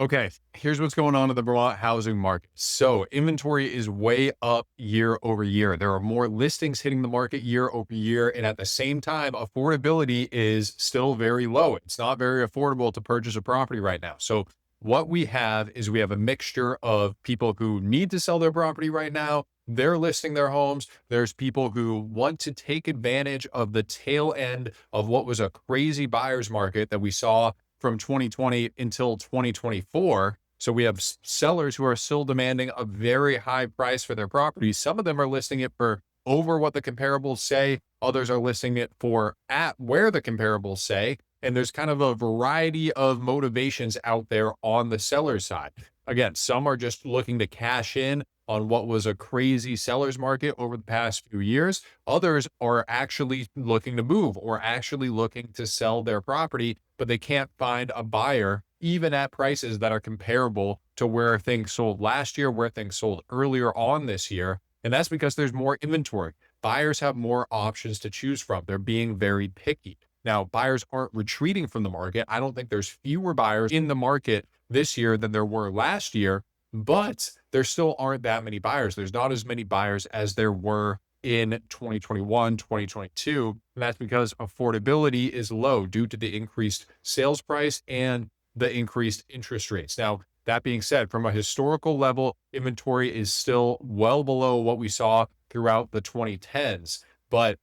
Okay, here's what's going on in the Vermont housing market. So, inventory is way up year over year. There are more listings hitting the market year over year. And at the same time, affordability is still very low. It's not very affordable to purchase a property right now. So, what we have is we have a mixture of people who need to sell their property right now. They're listing their homes. There's people who want to take advantage of the tail end of what was a crazy buyer's market that we saw from 2020 until 2024. So we have sellers who are still demanding a very high price for their properties. Some of them are listing it for over what the comparables say. Others are listing it for at where the comparables say. And there's kind of a variety of motivations out there on the seller side. Again, some are just looking to cash in on what was a crazy seller's market over the past few years. Others are actually looking to move or actually looking to sell their property, but they can't find a buyer even at prices that are comparable to where things sold last year, where things sold earlier on this year. And that's because there's more inventory. Buyers have more options to choose from. They're being very picky. Now, buyers aren't retreating from the market. I don't think there's fewer buyers in the market this year than there were last year, but there still aren't that many buyers. There's not as many buyers as there were in 2021, 2022. And that's because affordability is low due to the increased sales price and the increased interest rates. Now, that being said, from a historical level, inventory is still well below what we saw throughout the 2010s, but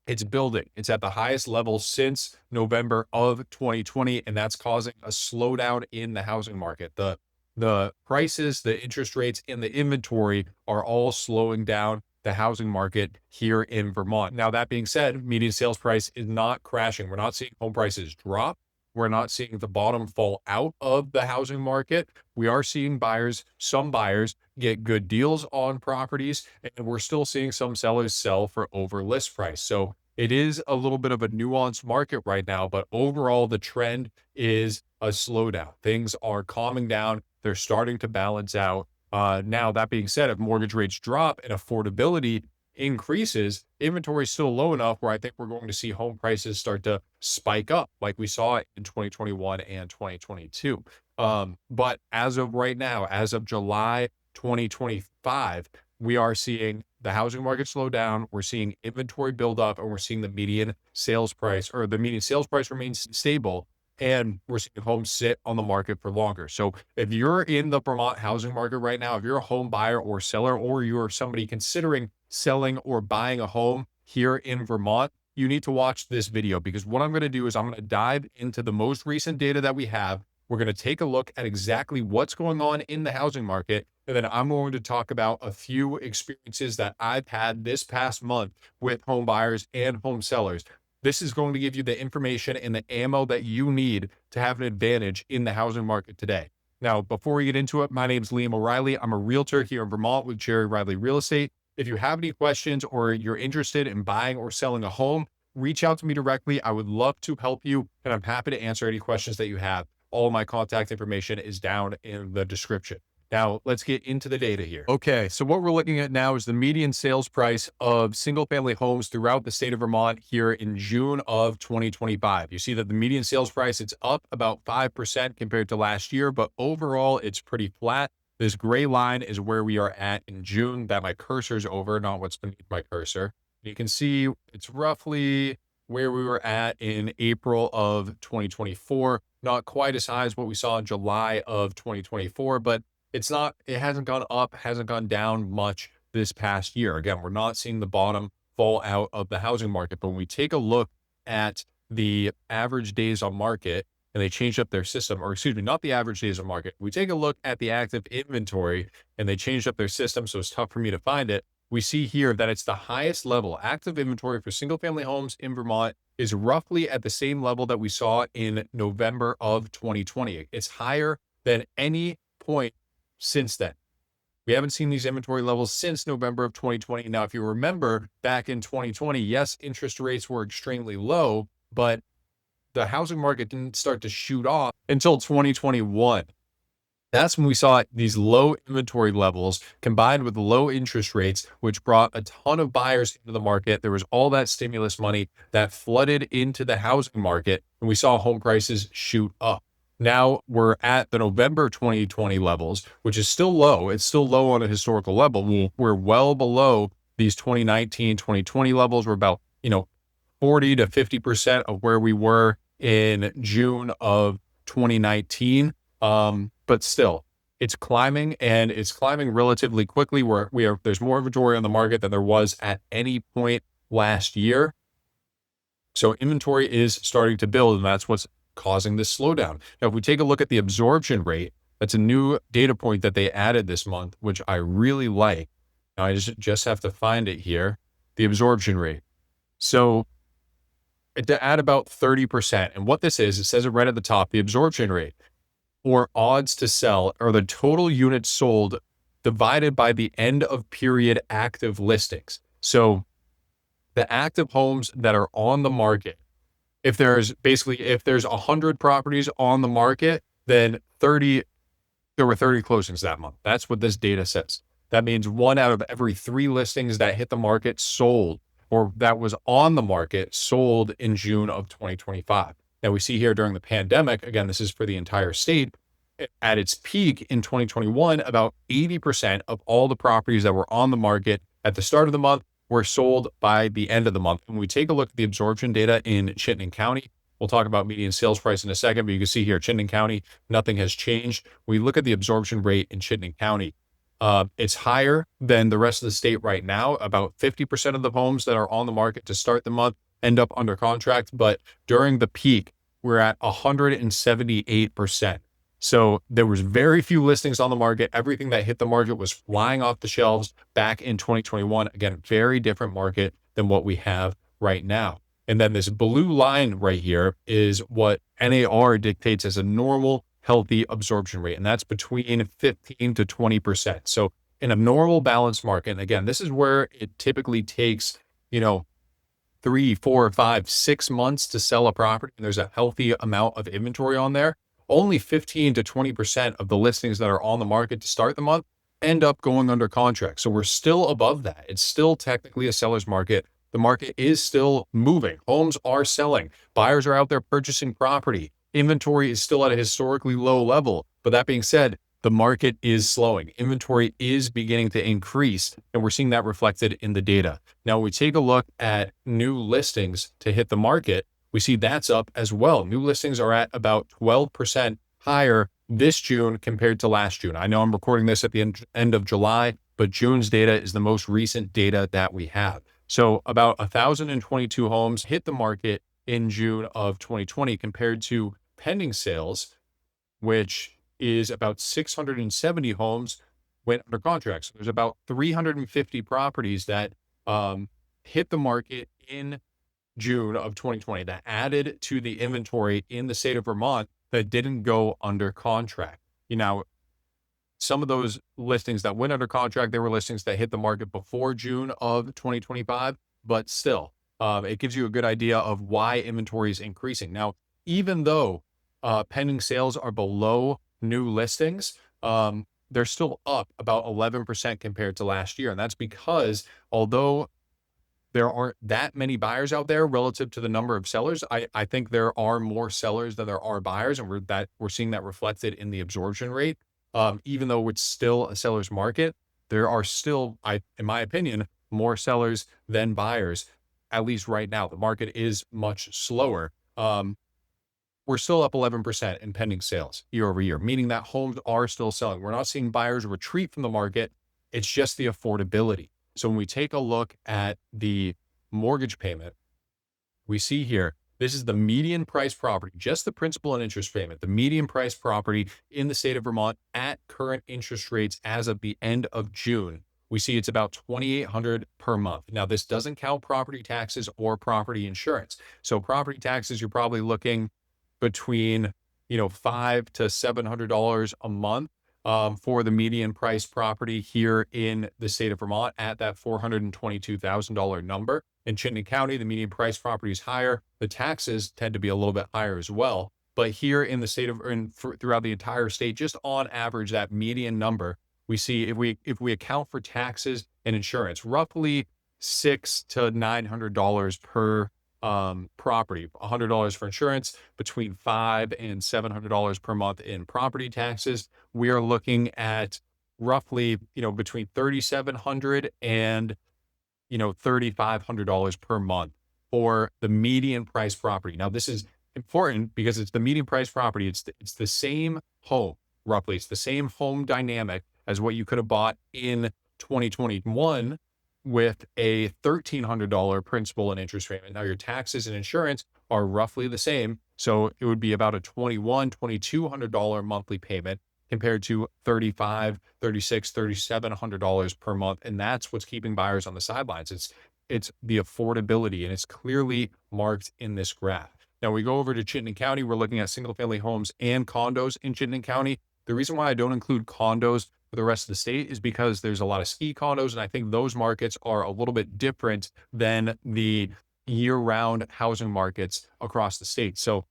it's building. It's at the highest level since November of 2020, and that's causing a slowdown in the housing market. The prices, the interest rates, and the inventory are all slowing down the housing market here in Vermont. Now, that being said, median sales price is not crashing. We're not seeing home prices drop. We're not seeing the bottom fall out of the housing market. We are seeing buyers, some buyers get good deals on properties, and we're still seeing some sellers sell for over list price. So it is a little bit of a nuanced market right now, but overall, the trend is a slowdown. Things are calming down. They're starting to balance out. Now, that being said, if mortgage rates drop and affordability increases, inventory is still low enough where I think we're going to see home prices start to spike up like we saw in 2021 and 2022. But as of right now, as of July 2025, we are seeing the housing market slow down. We're seeing inventory build up, and we're seeing the median sales price remains stable. And we're seeing homes sit on the market for longer. So if you're in the Vermont housing market right now, if you're a home buyer or seller, or you're somebody considering selling or buying a home here in Vermont, you need to watch this video, because what I'm going to do is I'm going to dive into the most recent data that we have. We're going to take a look at exactly what's going on in the housing market. And then I'm going to talk about a few experiences that I've had this past month with home buyers and home sellers. This is going to give you the information and the ammo that you need to have an advantage in the housing market today. Now, before we get into it, my name is Liam O'Reilly. I'm a realtor here in Vermont with Jerry Riley Real Estate. If you have any questions or you're interested in buying or selling a home, reach out to me directly. I would love to help you, and I'm happy to answer any questions that you have. All of my contact information is down in the description. Now, let's get into the data here. Okay, so what we're looking at now is the median sales price of single-family homes throughout the state of Vermont here in June of 2025. You see that the median sales price, it's up about 5% compared to last year, but overall, it's pretty flat. This gray line is where we are at in June that my cursor's over, not what's beneath my cursor. You can see it's roughly where we were at in April of 2024. Not quite as high as what we saw in July of 2024, but it hasn't gone up, hasn't gone down much this past year. Again, we're not seeing the bottom fall out of the housing market. But when we take a look at the average days on market, and they changed up their system, or excuse me, not the average days on market. We take a look at the active inventory, and they changed up their system, so it's tough for me to find it. We see here that it's the highest level. Active inventory for single family homes in Vermont is roughly at the same level that we saw in November of 2020. It's higher than any point since then. We haven't seen these inventory levels since November of 2020. Now, if you remember back in 2020, yes, interest rates were extremely low, but the housing market didn't start to shoot off until 2021. That's when we saw these low inventory levels combined with low interest rates, which brought a ton of buyers into the market. There was all that stimulus money that flooded into the housing market, and we saw home prices shoot up. Now we're at the November 2020 levels, which is still low. It's still low on a historical level. We're well below these 2019, 2020 levels. We're about, 40 to 50% of where we were in June of 2019. But still, it's climbing, and it's climbing relatively quickly. There's more inventory on the market than there was at any point last year. So inventory is starting to build, and that's what's causing this slowdown. Now, if we take a look at the absorption rate, that's a new data point that they added this month, which I really like. Now, I just have to find it here, the absorption rate. So at about 30%. And what this is, it says it right at the top, the absorption rate, or odds to sell, are the total units sold divided by the end of period active listings. So the active homes that are on the market, if there's 100 properties on the market, then there were 30 closings that month. That's what this data says. That means 1 out of every 3 listings that hit the market sold, or that was on the market, sold in June of 2025. Now we see here during the pandemic, again, this is for the entire state, at its peak in 2021, about 80% of all the properties that were on the market at the start of the month were sold by the end of the month. When we take a look at the absorption data in Chittenden County, we'll talk about median sales price in a second, but you can see here, Chittenden County, nothing has changed. We look at the absorption rate in Chittenden County. It's higher than the rest of the state right now. About 50% of the homes that are on the market to start the month end up under contract, but during the peak, we're at 178%. So there was very few listings on the market. Everything that hit the market was flying off the shelves back in 2021. Again, very different market than what we have right now. And then this blue line right here is what NAR dictates as a normal, healthy absorption rate. And that's between 15 to 20%. So in a normal balanced market, and again, this is where it typically takes, 3, 4, 5, 6 months to sell a property. And there's a healthy amount of inventory on there. Only 15 to 20% of the listings that are on the market to start the month end up going under contract. So we're still above that. It's still technically a seller's market. The market is still moving. Homes are selling. Buyers are out there purchasing property. Inventory is still at a historically low level. But that being said, the market is slowing. Inventory is beginning to increase, and we're seeing that reflected in the data. Now, when we take a look at new listings to hit the market, we see that's up as well. New listings are at about 12% higher this June compared to last June. I know I'm recording this at the end of July, but June's data is the most recent data that we have. So about 1,022 homes hit the market in June of 2020 compared to pending sales, which is about 670 homes went under contract. So there's about 350 properties that hit the market in June of 2020 that added to the inventory in the state of Vermont that didn't go under contract. Some of those listings that went under contract, they were listings that hit the market before June of 2025, but still, it gives you a good idea of why inventory is increasing. Now, even though pending sales are below new listings, they're still up about 11% compared to last year. And that's because although there aren't that many buyers out there relative to the number of sellers, I think there are more sellers than there are buyers, and we're seeing that reflected in the absorption rate. Even though it's still a seller's market, there are still, in my opinion, more sellers than buyers, at least right now. The market is much slower. We're still up 11% in pending sales year over year, meaning that homes are still selling. We're not seeing buyers retreat from the market. It's just the affordability. So when we take a look at the mortgage payment, we see here, this is the median price property, just the principal and interest payment, the median price property in the state of Vermont at current interest rates as of the end of June. We see it's about $2,800 per month. Now, this doesn't count property taxes or property insurance. So property taxes, you're probably looking between, $500 to $700 a month. For the median price property here in the state of Vermont at that $422,000 number. In Chittenden County, the median price property is higher. The taxes tend to be a little bit higher as well. But here in the state throughout the entire state, just on average, that median number, we see if we account for taxes and insurance, roughly $600 to $900 per property, $100 for insurance, between $500 and $700 per month in property taxes. We are looking at roughly, between 3,700 and $3,500 per month for the median price property. Now, this is important because it's the median price property. It's the same home, roughly. It's the same home dynamic as what you could have bought in 2021 with a $1,300 principal and interest payment. Now, your taxes and insurance are roughly the same. So it would be about a $2,200 monthly payment compared to $3,500, $3,600, $3,700 per month. And that's what's keeping buyers on the sidelines. It's the affordability, and it's clearly marked in this graph. Now we go over to Chittenden County. We're looking at single family homes and condos in Chittenden County. The reason why I don't include condos for the rest of the state is because there's a lot of ski condos, and I think those markets are a little bit different than the year-round housing markets across the state. So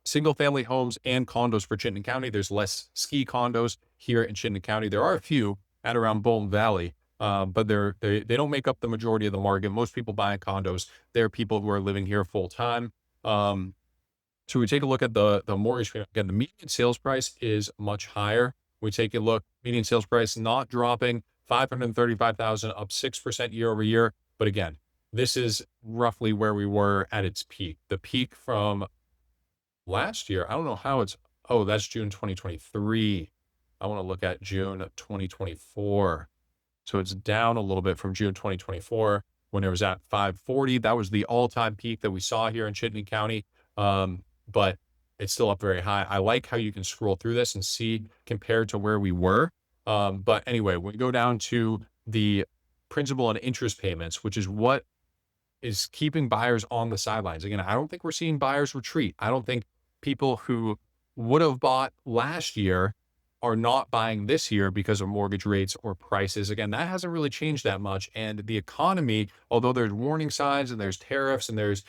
single family homes and condos for Chittenden County. There's less ski condos here in Chittenden County. There are a few at around Bolton Valley, but they don't make up the majority of the market. Most people buying condos, they're people who are living here full time. So we take a look at the mortgage payment. Again, the median sales price is much higher. We take a look, median sales price not dropping, 535,000, up 6% year over year. But again, this is roughly where we were at its peak. The peak from last year, I don't know how that's June 2023. I want to look at June 2024. So it's down a little bit from June 2024 when it was at 540. That was the all-time peak that we saw here in Chittenden County. But it's still up very high. I like how you can scroll through this and see compared to where we were. But anyway, when we go down to the principal and interest payments, which is what is keeping buyers on the sidelines. Again, I don't think we're seeing buyers retreat. I don't think people who would have bought last year are not buying this year because of mortgage rates or prices. Again, that hasn't really changed that much. And the economy, although there's warning signs and there's tariffs and there's,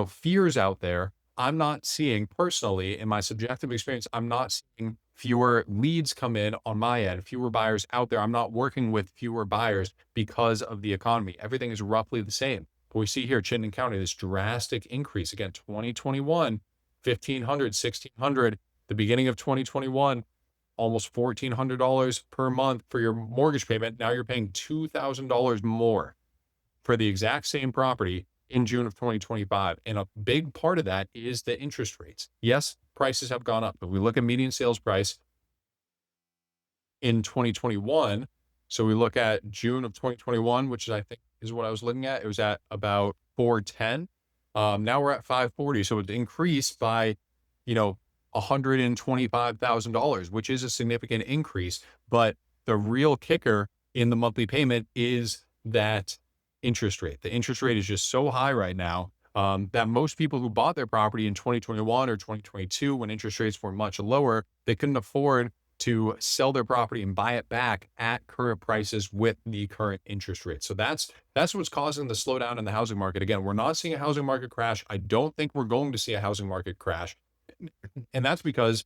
fears out there, I'm not seeing personally, in my subjective experience, I'm not seeing fewer leads come in on my end, fewer buyers out there. I'm not working with fewer buyers because of the economy. Everything is roughly the same. But we see here, Chittenden County, this drastic increase. Again, 2021, $1,500, $1,600. The beginning of 2021, almost $1,400 per month for your mortgage payment. Now you're paying $2,000 more for the exact same property in June of 2025. And a big part of that is the interest rates. Yes, prices have gone up, but we look at median sales price in 2021. So we look at June of 2021, which I think is what I was looking at. It was at about 410. Now we're at 540. So it increased by, $125,000, which is a significant increase. But the real kicker in the monthly payment is that interest rate. The interest rate is just so high right now that most people who bought their property in 2021 or 2022, when interest rates were much lower, they couldn't afford to sell their property and buy it back at current prices with the current interest rate. So that's what's causing the slowdown in the housing market. Again, we're not seeing a housing market crash. I don't think we're going to see a housing market crash. And that's because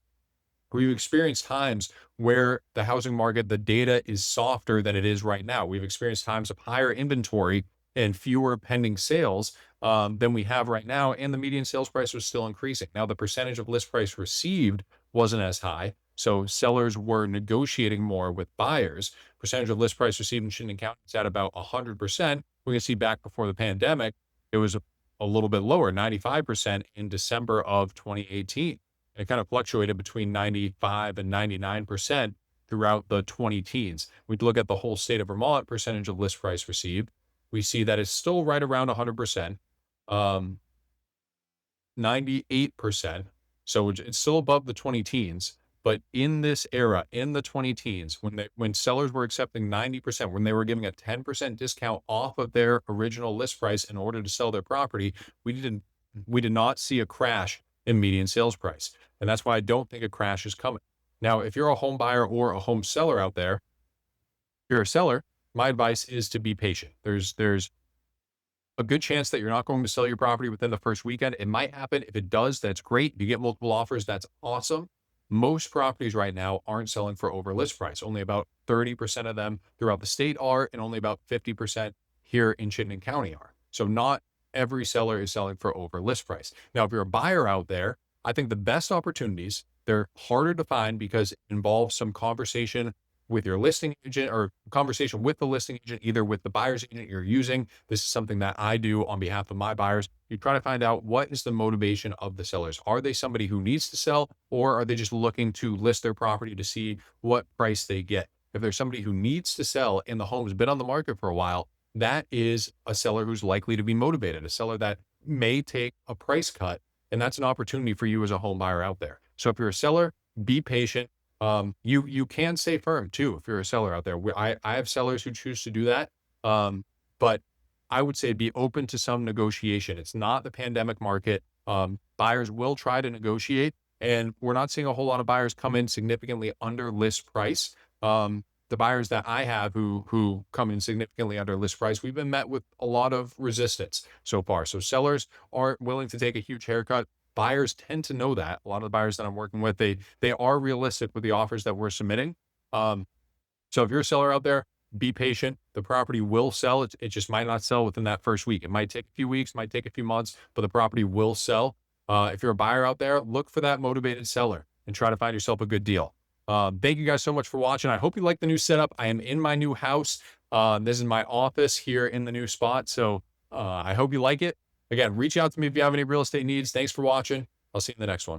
we've experienced times where the housing market, the data is softer than it is right now. We've experienced times of higher inventory and fewer pending sales than we have right now. And the median sales price was still increasing. Now, the percentage of list price received wasn't as high. So sellers were negotiating more with buyers. Percentage of list price received in Chittenden County is at about 100%. We can see back before the pandemic, it was a little bit lower, 95% in December of 2018. It kind of fluctuated between 95 and 99% throughout the 20 teens. We look at the whole state of Vermont, percentage of list price received. We see that it's still right around 100%, 98%. So it's still above the 20 teens. But in this era, in the 20 teens, when sellers were accepting 90%, when they were giving a 10% discount off of their original list price in order to sell their property, we did not see a crash in median sales price. And that's why I don't think a crash is coming. Now, if you're a home buyer or a home seller out there, if you're a seller, my advice is to be patient. There's a good chance that you're not going to sell your property within the first weekend. It might happen. If it does, that's great. If you get multiple offers, that's awesome. Most properties right now aren't selling for over list price. Only about 30% of them throughout the state are, and only about 50% here in Chittenden County are. So not every seller is selling for over list price. Now, if you're a buyer out there, I think the best opportunities, they're harder to find because it involves some conversation with your listing agent or conversation with the listing agent, either with the buyer's agent you're using. This is something that I do on behalf of my buyers. You try to find out what is the motivation of the sellers. Are they somebody who needs to sell, or are they just looking to list their property to see what price they get? If there's somebody who needs to sell and the home's been on the market for a while, that is a seller who's likely to be motivated, a seller that may take a price cut. And that's an opportunity for you as a home buyer out there. So if you're a seller, be patient. You can stay firm too if you're a seller out there. I have sellers who choose to do that, but I would say be open to some negotiation. It's not the pandemic market. Buyers will try to negotiate, and we're not seeing a whole lot of buyers come in significantly under list price. The buyers that I have who come in significantly under list price, we've been met with a lot of resistance so far. So sellers aren't willing to take a huge haircut. Buyers tend to know that. A lot of the buyers that I'm working with, they are realistic with the offers that we're submitting. So if you're a seller out there, be patient. The property will sell. It just might not sell within that first week. It might take a few weeks, might take a few months, but the property will sell. If you're a buyer out there, look for that motivated seller and try to find yourself a good deal. Thank you guys so much for watching. I hope you like the new setup. I am in my new house. This is my office here in the new spot. So I hope you like it. Again, reach out to me if you have any real estate needs. Thanks for watching. I'll see you in the next one.